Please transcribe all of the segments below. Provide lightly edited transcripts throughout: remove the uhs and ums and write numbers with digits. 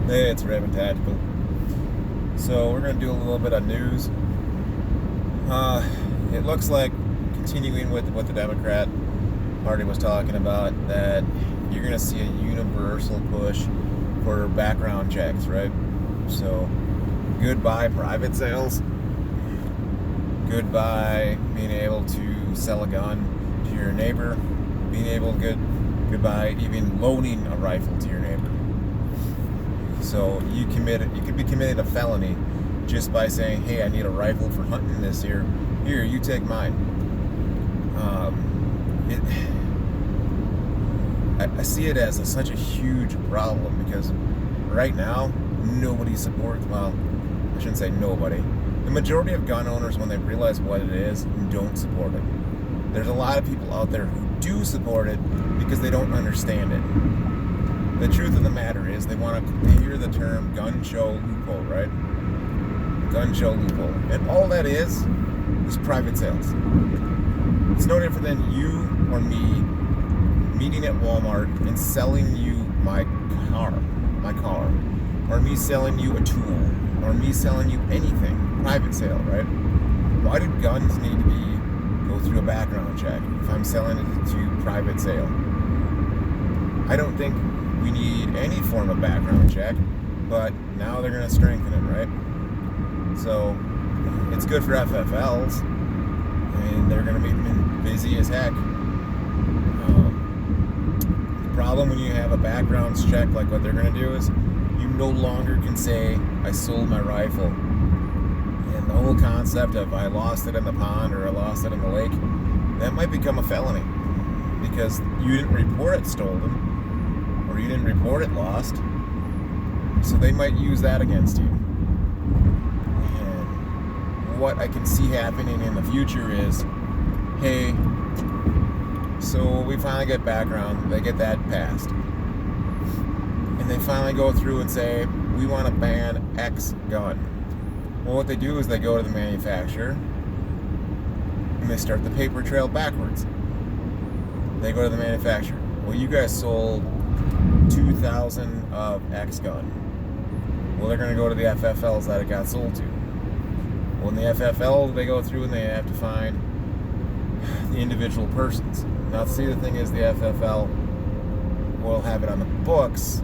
Hey, it's Raven Tactical. So we're going to do a little bit of news. It looks like, continuing with what the Democrat Party was talking about, that you're going to see a universal push for background checks, right? So goodbye private sales. Goodbye being able to sell a gun to your neighbor. Goodbye even loaning a rifle to your neighbor. So you could be committing a felony just by saying, "Hey, I need a rifle for hunting this year. Here, you take mine." I see it as such a huge problem because right now nobody supports. Well, I shouldn't say nobody. The majority of gun owners, when they realize what it is, don't support it. There's a lot of people out there who do support it because they don't understand it. The truth of the matter is they hear the term gun show loophole, right? Gun show loophole. And all that is private sales. It's no different than you or me meeting at Walmart and selling you my car, or me selling you a tool, or me selling you anything. Private sale, right? Why do guns need to go through a background check if I'm selling it to private sale? I don't think we need any form of background check, but now they're going to strengthen it, right? So it's good for FFLs, and they're going to be busy as heck. The problem when you have a background check like what they're going to do is you no longer can say, "I sold my rifle." And the whole concept of "I lost it in the pond" or "I lost it in the lake," that might become a felony because you didn't report it stolen, or you didn't report it lost, so they might use that against you. And what I can see happening in the future is, hey, so we finally get background, they get that passed, and they finally go through and say, "We want to ban X gun." Well, what they do is they go to the manufacturer and they start the paper trail backwards. They go to the manufacturer. "Well, you guys sold 2,000 of X gun." Well, they're going to go to the FFLs that it got sold to. Well, in the FFL, they go through and they have to find the individual persons. Now, see, the thing is, the FFL will have it on the books,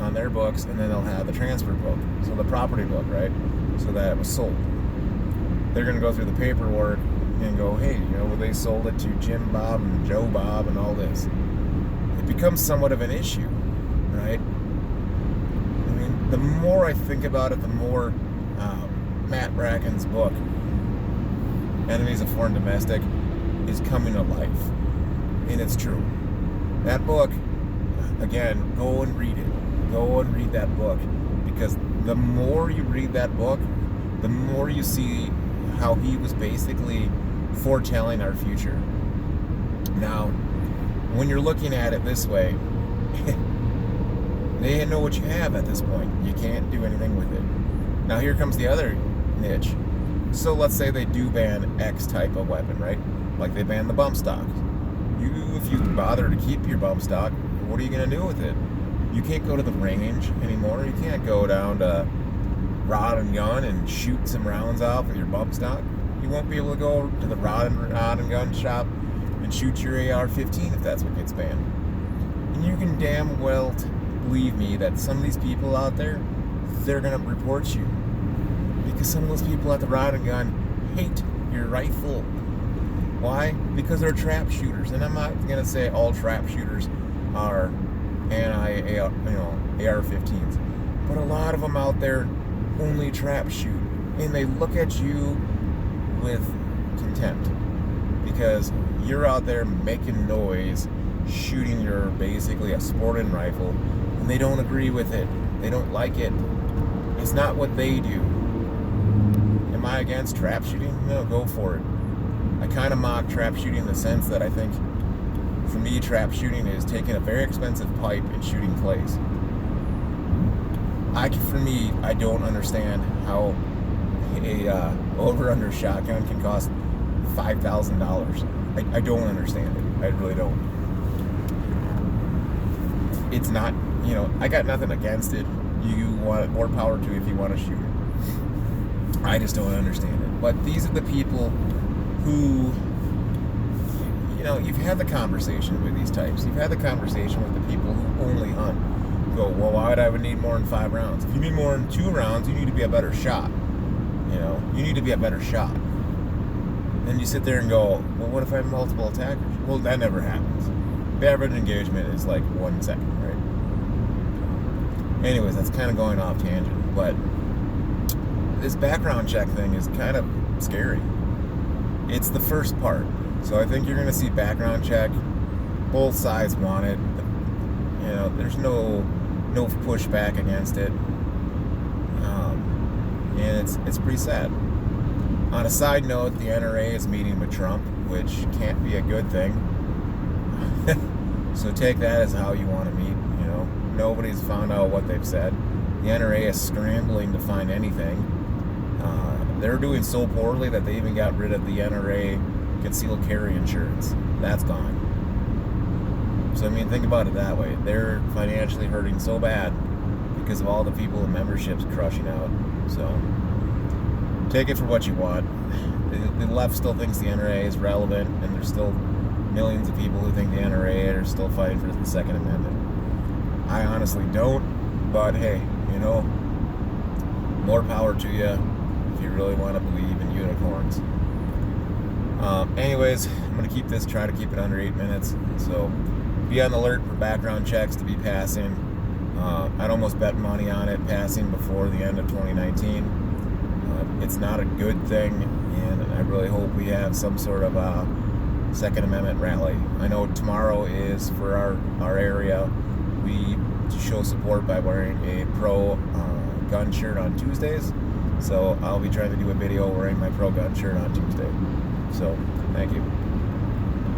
on their books, and then they'll have the transfer book, so the property book, right? So that it was sold. They're going to go through the paperwork and go, "Hey, well, they sold it to Jim Bob and Joe Bob and all this." It becomes somewhat of an issue, right? I mean, the more I think about it, the more Matt Bracken's book, Enemies of Foreign Domestic, is coming to life. And it's true. That book, again, go and read it. Go and read that book. Because the more you read that book, the more you see how he was basically foretelling our future. Now, when you're looking at it this way, they know what you have at this point. You can't do anything with it. Now here comes the other niche. So let's say they do ban X type of weapon, right? Like they ban the bump stock. If you bother to keep your bump stock, what are you going to do with it? You can't go to the range anymore. You can't go down to Rod and Gun and shoot some rounds off with your bump stock. You won't be able to go to the Rod and Gun shop and shoot your AR-15 if that's what gets banned. And you can damn well believe me that some of these people out there, they're going to report you. Because some of those people at the Rod and Gun hate your rifle. Why? Because they're trap shooters. And I'm not going to say all trap shooters are AR-15s. But a lot of them out there only trap shoot. And they look at you with contempt. Because you're out there making noise, shooting your basically a sporting rifle, and they don't agree with it. They don't like it. It's not what they do. Am I against trap shooting? No, go for it. I kind of mock trap shooting in the sense that I think, for me, trap shooting is taking a very expensive pipe and shooting clays. For me, I don't understand how a over-under shotgun can cost $5,000. I don't understand it. I really don't. It's not, I got nothing against it. you want more power to if you want to shoot. I just don't understand it. But these are the people who, you've had the conversation with these types. You've had the conversation with the people who only hunt. Go, well, why would I need more than 5 rounds? If you need more than 2 rounds, you need to be a better shot. You need to be a better shot. And you sit there and go, well, what if I have multiple attackers? Well, that never happens. The average engagement is like 1 second, right? Anyways, that's kind of going off tangent, but this background check thing is kind of scary. It's the first part. So I think you're going to see background check. Both sides want it. There's no pushback against it. And it's pretty sad. On a side note, the NRA is meeting with Trump, which can't be a good thing. So take that as how you want to meet. Nobody's found out what they've said. The NRA is scrambling to find anything. They're doing so poorly that they even got rid of the NRA concealed carry insurance. That's gone. So think about it that way. They're financially hurting so bad because of all the people in memberships crushing out. So take it for what you want. The left still thinks the NRA is relevant, and there's still millions of people who think the NRA are still fighting for the Second Amendment. I honestly don't, but hey, more power to you if you really want to believe in unicorns. Anyways, I'm going to try to keep it under 8 minutes, so be on the alert for background checks to be passing. I'd almost bet money on it passing before the end of 2019. It's not a good thing, and I really hope we have some sort of Second Amendment rally. I know tomorrow is for our area. We show support by wearing a pro gun shirt on Tuesdays. So I'll be trying to do a video wearing my pro gun shirt on Tuesday. So thank you.